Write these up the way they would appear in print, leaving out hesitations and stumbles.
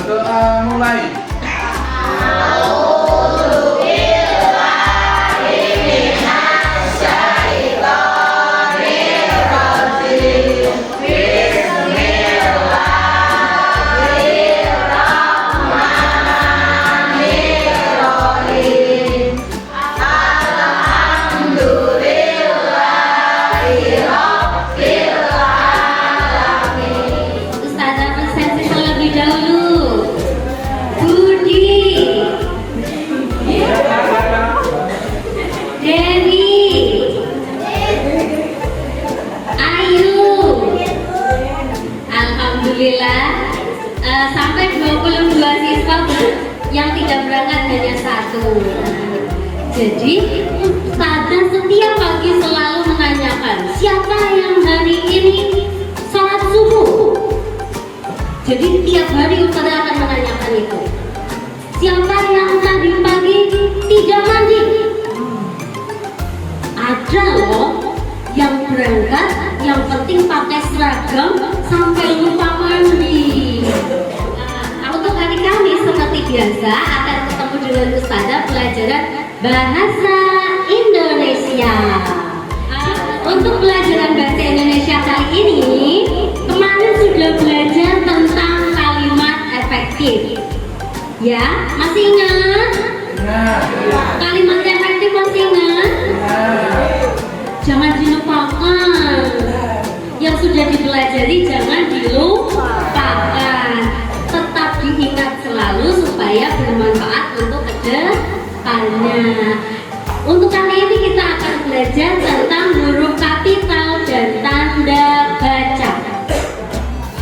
berdoa mulai. Sampai 22 siswa yang tidak berangkat hanya satu. Jadi Ustazah setiap pagi selalu menanyakan siapa yang hari ini sholat subuh. Jadi tiap hari Ustazah akan menanyakan itu. Siapa yang tadi pagi tidak mandi? Ada loh yang berangkat, yang penting pakai seragam sampai lupa mandi. Untuk hari kami seperti biasa akan ketemu dengan Ustazah pelajaran Bahasa Indonesia. Untuk pelajaran Bahasa Indonesia kali ini, kemarin sudah belajar tentang kalimat efektif. Ya, masih ingat? Kalimat efektif masih ingat? Jangan dilupakan. Yang sudah dipelajari jangan dilupakan. Tetap diingat selalu supaya bermanfaat untuk kedepannya. Untuk kali ini kita akan belajar tentang huruf kapital dan tanda baca.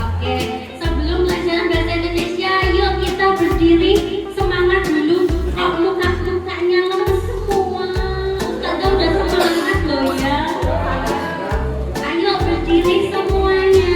Oke, sebelum pelajaran bahasa Indonesia, yuk kita berdiri semangat dulu. Luka-lukanya lemes semua. Ustazah udah semangat loh ya. Ayo berdiri semuanya.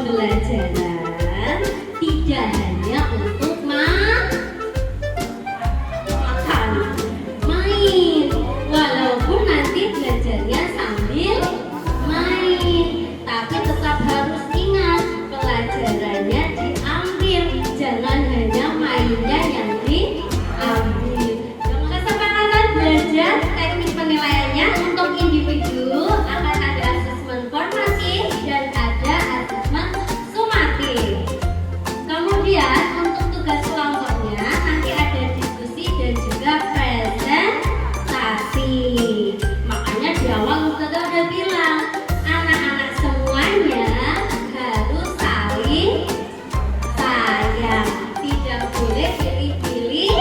pembelajaran tidak hanya untuk makan, main. Walaupun nanti belajarnya sambil main, tapi tetap harus ingat pelajarannya diambil, jangan hanya mainnya yang diambil. Kesepakatan belajar teknik penilaiannya untuk individu akan ada asesmen formatif dan ada asesmen sumatif. Kemudian untuk tugas kelompoknya nanti ada diskusi dan juga presentasi. Makanya di awal Ustazah udah bilang anak-anak semuanya harus saling sayang, tidak boleh pilih-pilih.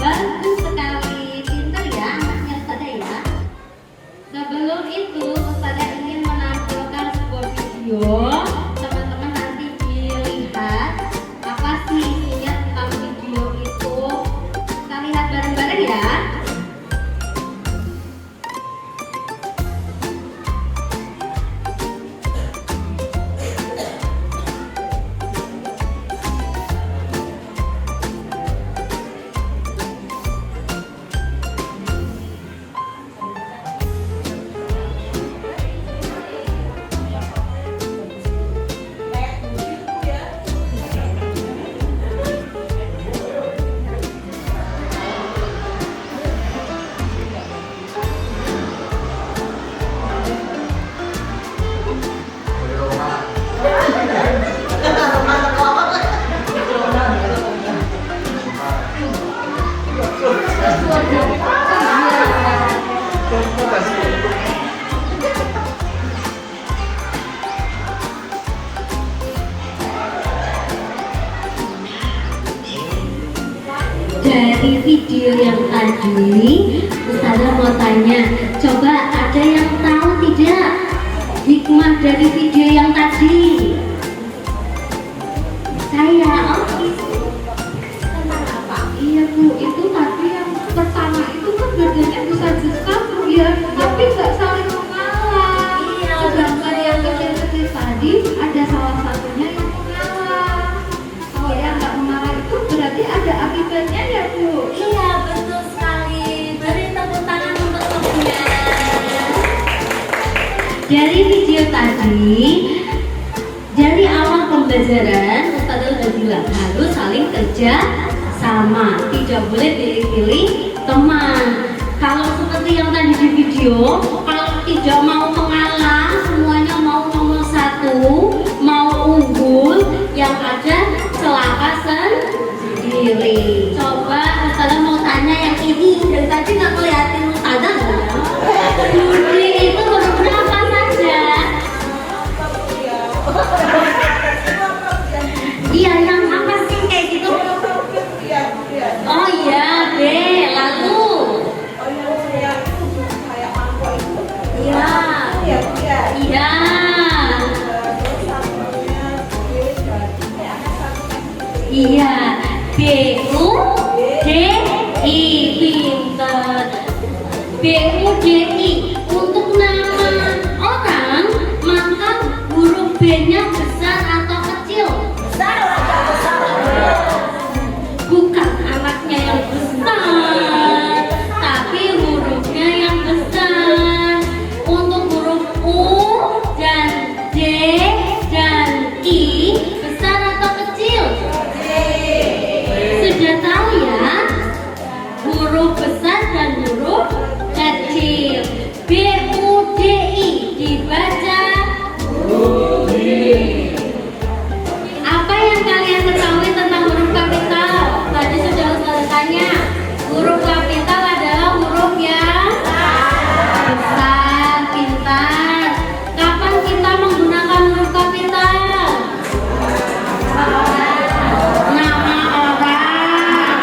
Bagus sekali, pintar ya anaknya Ustazah ya. Sebelum itu Ustazah ingin menampilkan sebuah video. Teman-teman nanti dilihat apa sih isinya tentang video itu. Kita lihat bareng-bareng ya. Dari video yang tadi, Ustazah mau tanya, coba ada yang tahu tidak hikmah dari video yang tadi? Saya, tentang apa? Iya Bu, itu tadi yang pertama itu kan badannya bisa kabur ya, tapi nggak saling mengalah. Iya. Sedangkan yang kecil-kecil tadi ada salah satunya yang mengalah. Kalau yang nggak mengalah itu berarti ada akibatnya ya Bu? Iya betul sekali. Beri tepuk tangan untuk temannya. Dari video tadi, dari awal pembelajaran Ustazah udah bilang harus saling kerja sama, tidak boleh pilih-pilih teman. Kalau seperti yang tadi di video, kalau tidak mau mengalah, semuanya mau nomor satu, mau unggul, yang ada celaka sendiri. Coba Ustazah mau tanya yang ini, dari tadi nggak kelihatin Ustazah nggak ya? Budi itu huruf berapa saja? Iya, yang apa sih kayak gitu? Oh iya, B. Lalu? Iya. Iya. Iya. B U D I, pinter. B U D I untuk nama orang, maka huruf B-nya besar atau kecil? Bukan anaknya yang besar, tapi hurufnya yang besar. Untuk huruf U dan D dan I besar atau kecil? Sudah tahu ya, huruf besar dan huruf kecil. B U D I dibaca Budi. Apa yang kalian ketahui tentang huruf kapital? Tadi sudah Ustazah tanya. Huruf kapital adalah huruf yang besar, pintar. Kapan kita menggunakan huruf kapital? Nama orang.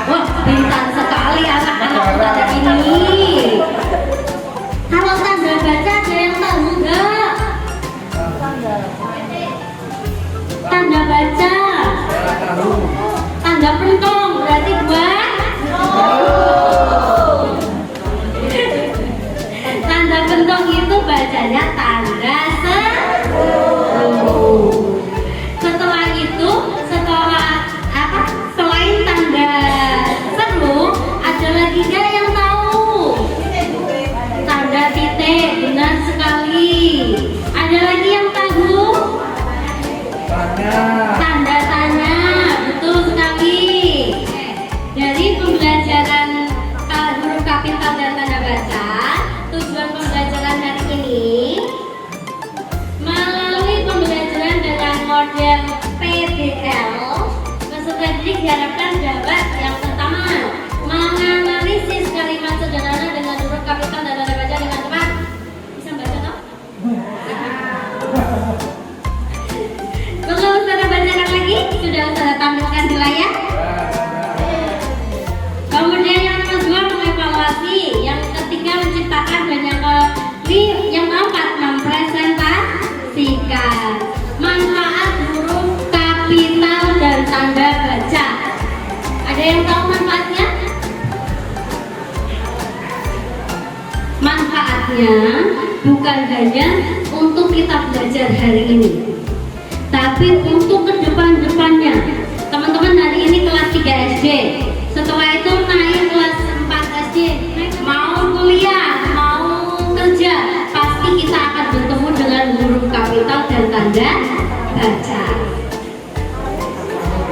Wah, pintar sekali anak-anak Ustazah ini. Kalau tanda baca ada yang tahu enggak? Tanda baca, tanda pentong berarti buat tanda bentuk itu bacanya tanda seru. Setelah itu, selain tanda seru, ada lagi gak yang tahu? Tanda titik, benar sekali. Ada lagi yang tahu? Tanda tanya, betul sekali. Dari pembelajaran huruf kapital dan tanda baca, tujuan pembelajaran hari ini melalui pembelajaran dengan model PBL, peserta didik diharapkan dapat yang pertama menganalisis kalimat sederhana dengan huruf kapital dan tanda baca dengan cepat. Bisa baca toh? Perlu Ustazah bacakan lagi? Sudah Ustazah tampilkan di layar? Kemudian yang kedua mengevaluasi, yang ketiga menciptakan, dan yang keempat mempresentasikan manfaat huruf kapital dan tanda baca. Ada yang tahu manfaatnya? Manfaatnya bukan hanya untuk kita belajar hari ini, tapi untuk kedepan-depannya. Teman-teman hari ini kelas 3 SD, setelah itu naik kelas 4 SD, mau kuliah, mau kerja, pasti kita akan bertemu dengan huruf kapital dan tanda baca.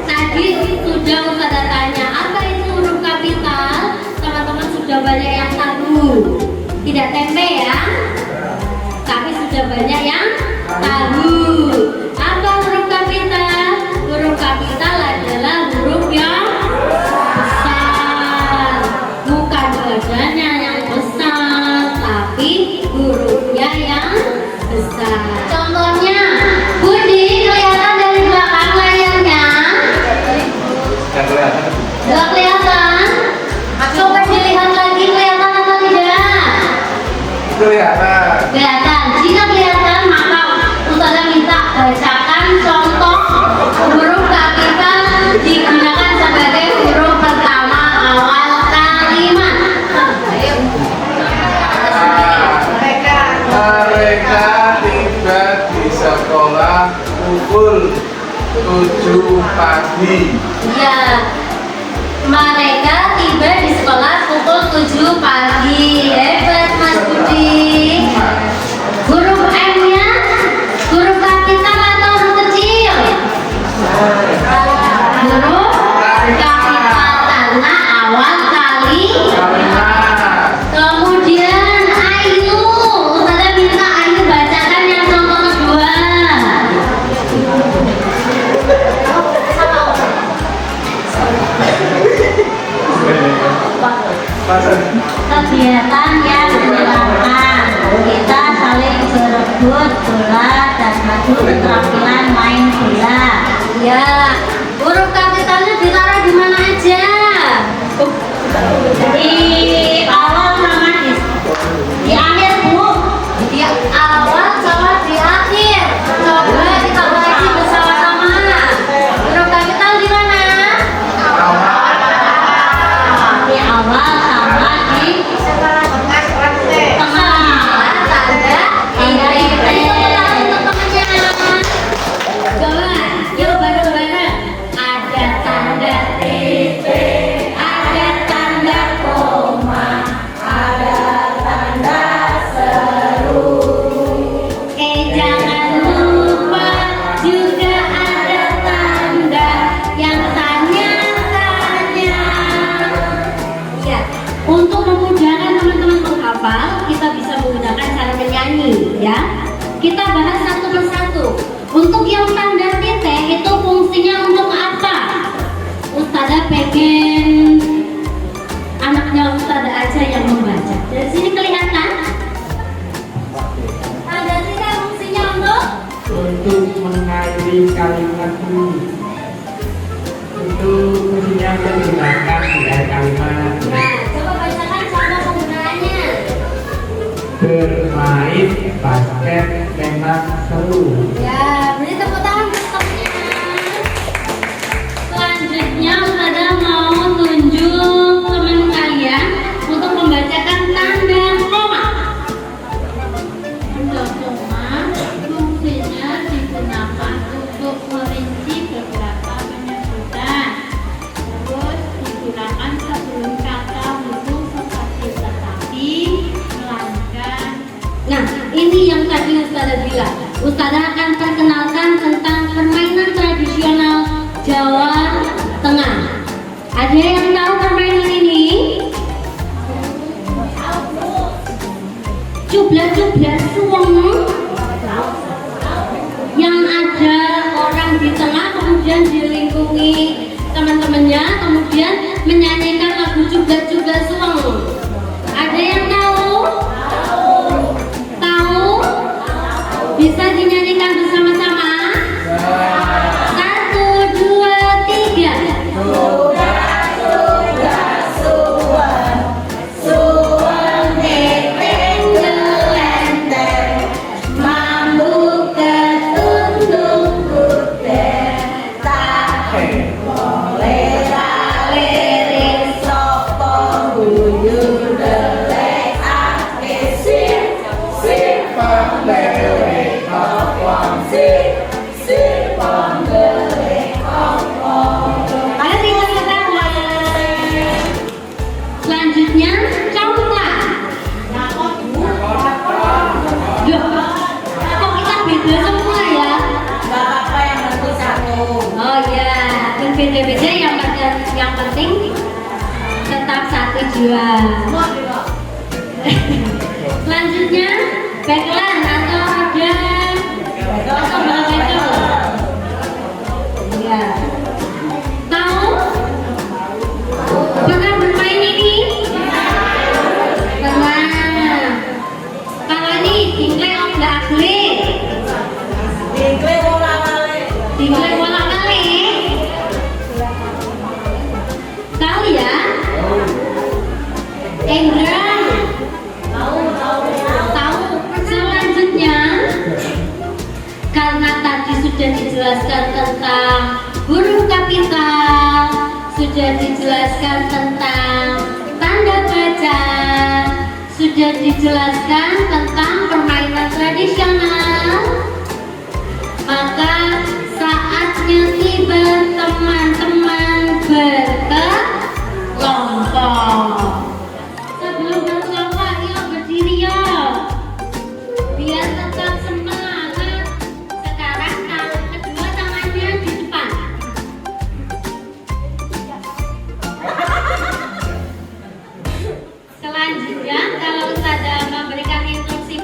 Tadi sudah Ustazah tanya apa itu huruf kapital, teman-teman sudah banyak yang tahu. Tidak tempe ya, tapi sudah banyak yang tahu. Apa huruf kapital? Huruf kapital adalah huruf yang besar, bukan badannya yang besar, tapi hurufnya yang besar. Contohnya, Budi, kelihatan dari belakang layarnya? Nggak kelihatan? Coba dilihat lagi, kelihatan atau tidak? Kelihatan. Kelihatan. Jika kelihatan, maka Ustazah minta bacakan contoh huruf kapital digunakan sebagai huruf pertama awal kalimat. Mereka tiba di sekolah pukul 7 pagi. Ya, mereka tiba di sekolah pukul 7 pagi. Hebat Mas Budi. Huruf M-nya huruf kapital atau huruf kecil? Huruf kapital karena awal kali. Kemudian Ayu, Ustazah minta Ayu bacakan yang contoh kedua. Kegiatan yang menyenangkan, kita saling berebut bola dan maju keterampilan main bola. Ya, huruf kapitalnya ditaruh di mana aja? Di awal sama di akhir, Bu. Di awal sama di akhir. Coba kita koreksi bersama-sama. Huruf kapital di mana? Di awal sama di tengah. Tanda untuk temannya. Coba, yuk bareng-bareng. Ada tanda titik, ada tanda koma, ada tanda seru. Jangan lupa juga ada tanda yang tanya-tanya. Ya, untuk memudahkan teman-teman menghafal, kita bisa menggunakan cara menyanyi, ya. Kita bahas satu persatu. Untuk yang tanda titik itu fungsinya untuk apa? Ustazah pengen anaknya Ustazah aja yang membaca. Dari sini kelihatan. Tanda titik fungsinya untuk mengakhiri kalimat ini. Itu fungsinya menggunakan dari kalimat. Nah, coba bacakan contoh penggunaannya. Bermain basket memang seru. Ya, beri tepuk tangan untuk temannya. Selanjutnya Ustazah mau tunjuk teman kalian untuk membacakan tanda koma. ini yang tadi Ustazah bilang. Ustazah akan perkenalkan tentang permainan tradisional Jawa Tengah. Ada yang tahu permainan ini? Cublat-cublat suweng, yang ada orang di tengah kemudian dilingkungi teman-temannya, kemudian menyanyikan lagu cublat-cublat suweng. Ada yang tahu? Tahu? Bisa dinyanyikan bersama-sama? 1, 2, 3. Selanjutnya congklak. Duh, kok kita beda semua ya? Oh ya, berbeda-beda yang penting tetap satu jiwa. Selanjutnya backline atau roda atau bekel. Ya. Tahu? Pernah bermain ini? Pernah. Kalau ini dingle oblak-alik. Dingle bolak-balik. Tahu ya? Enggrang. Tahu. Selanjutnya, karena tadi sudah dijelaskan tentang huruf kapital, sudah dijelaskan tentang tanda baca, sudah dijelaskan tentang permainan tradisional, maka saatnya tiba teman-teman berkelompok. Sebelum berkelompok, yuk berdiri yuk, biar tetap semangat. Sekarang kedua tangannya di depan. Selanjutnya, kalau Ustazah memberikan instruksi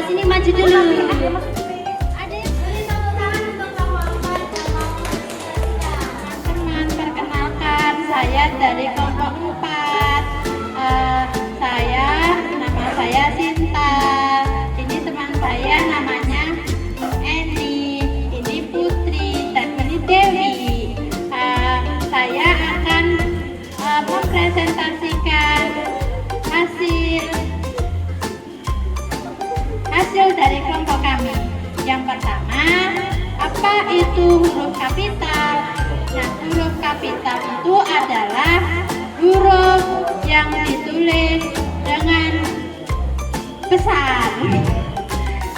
kelompok sini maju dulu. Ada yang beri tepuk tangan untuk kelompok 4 yang mau Teman, perkenalkan saya dari kelompok 4. Nama saya Sinta. Ini teman saya namanya Eni. Ini Putri dan ini Dewi. Saya akan mempresentasikan hasil dari kelompok kami. Yang pertama, apa itu huruf kapital? Nah, huruf kapital itu adalah huruf yang ditulis dengan besar.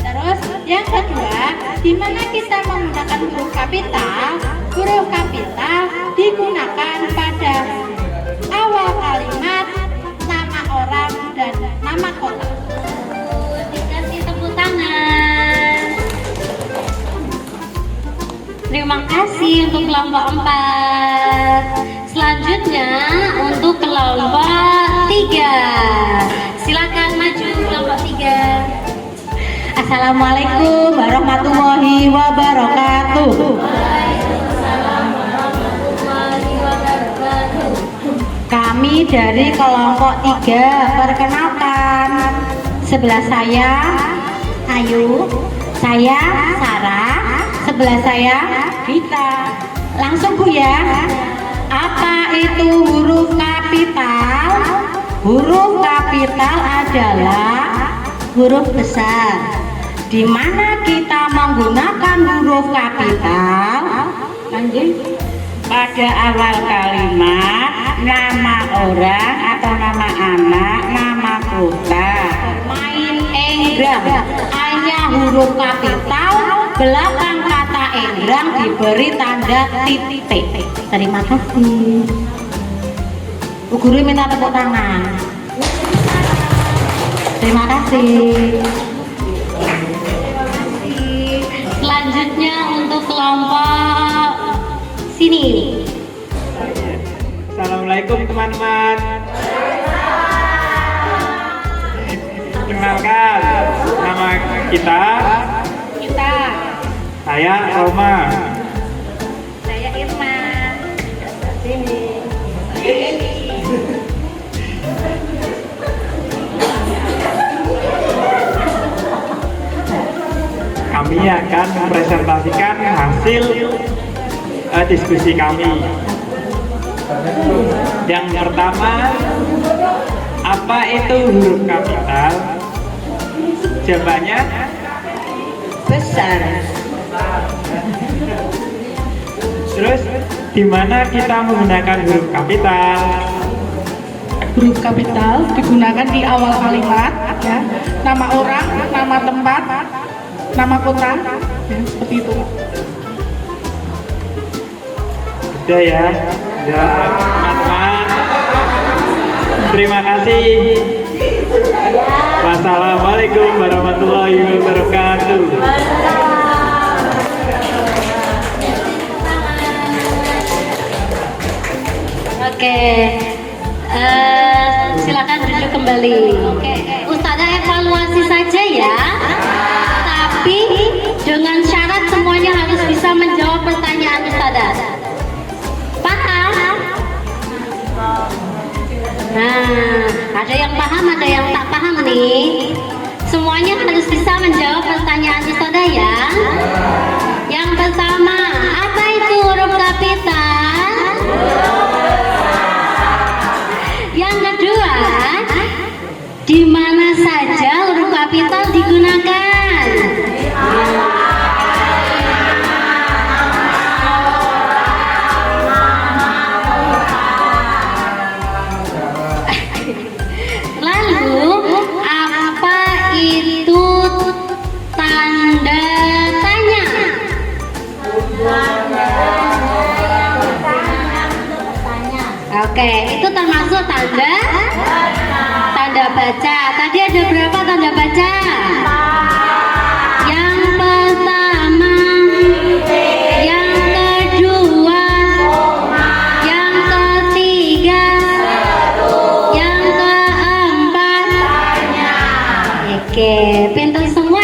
Terus yang kedua, di mana kita menggunakan huruf kapital? Huruf kapital digunakan pada awal kalimat, nama orang dan nama kota. dikasih tepuk tangan. Terima kasih untuk kelompok 4. Selanjutnya untuk kelompok 3. Silakan maju kelompok 3. Assalamualaikum warahmatullahi wabarakatuh. Kami dari kelompok 3 perkenalkan. Sebelah saya Ayu, saya Sarah, sebelah saya Gita. Langsung Bu ya. Apa itu huruf kapital? Huruf kapital adalah huruf besar. Di mana kita menggunakan huruf kapital? Lanjut. Pada awal kalimat, nama orang atau nama anak, nama kota. Main enggrang, hanya huruf kapital, belakang kata enggrang diberi tanda titik. Terima kasih. Bu Guru minta tepuk tangan. Terima kasih. Selanjutnya untuk kelompok sini. Assalamualaikum teman-teman. Kenalkan, nama kita. Saya Roma. Saya Irma. Sini. Kami akan mempresentasikan hasil diskusi kami. Yang pertama, apa itu huruf kapital? Jawabannya Besar. terus di mana kita menggunakan huruf kapital? Huruf kapital digunakan di awal kalimat, ya, nama orang, nama tempat, nama kota, ya, seperti itu. Udah ya, teman-teman. Terima kasih. Wassalamualaikum warahmatullahi wabarakatuh. Oke, silakan duduk kembali. Ustazah evaluasi saja ya. Tapi dengan syarat semuanya harus bisa menjawab pertanyaan Ustazah. Paham? Nah, ada yang paham, ada yang tak paham nih. Semuanya harus bisa menjawab pertanyaan Ustazah ya. Yang pertama, apa itu huruf kapital? Yang kedua, di mana saja huruf kapital digunakan? Lalu, apa itu tanda tanya? Oke, itu termasuk tanda baca. Tadi ada berapa tanda baca? Yang pertama, yang kedua, yang ketiga, yang keempat. Oke, pintar semua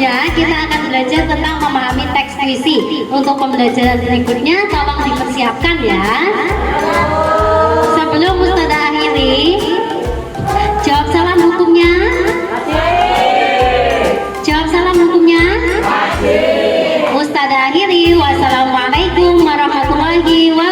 selanjutnya kita akan belajar tentang memahami teks puisi. Untuk pembelajaran berikutnya tolong dipersiapkan ya. Sebelum Ustazah akhiri, jawab salam hukumnya. Jawab salam hukumnya. Ustazah akhiri. Wassalamualaikum warahmatullahi wabarakatuh.